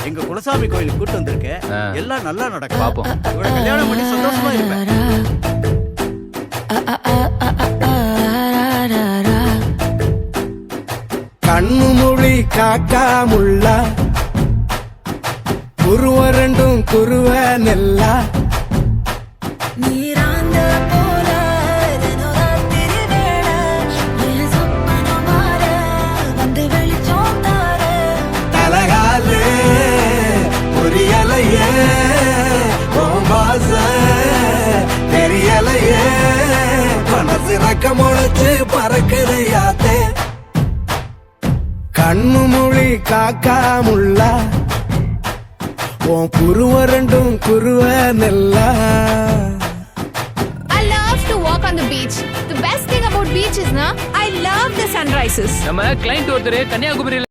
எங்க குலசாமி கோயிலுக்கு கூட்டு வந்திருக்கேன். எல்லாம் நல்லா நடக்கும். பாப்போம். இவளை கல்யாணம் பண்ணி சந்தோஷமா இருப்பேன். கண்ணு மொழி காக்கா முள்ளா குருவ ரெண்டும் குருவ நெல்லா தலகாலே புரியலையே தெரியலையே மனசு ரக்க முளைச்சு பறக்குதையாத்தே கண்ணு மொழி காக்கா முள்ளா உன் குருவ ரெண்டும் குருவ நெல்லா. I love to walk on the beach. The best thing about beach is I love the sunrises. நம்ம கிளைண்ட் ஒருத்தர் கன்னியாகுமரியில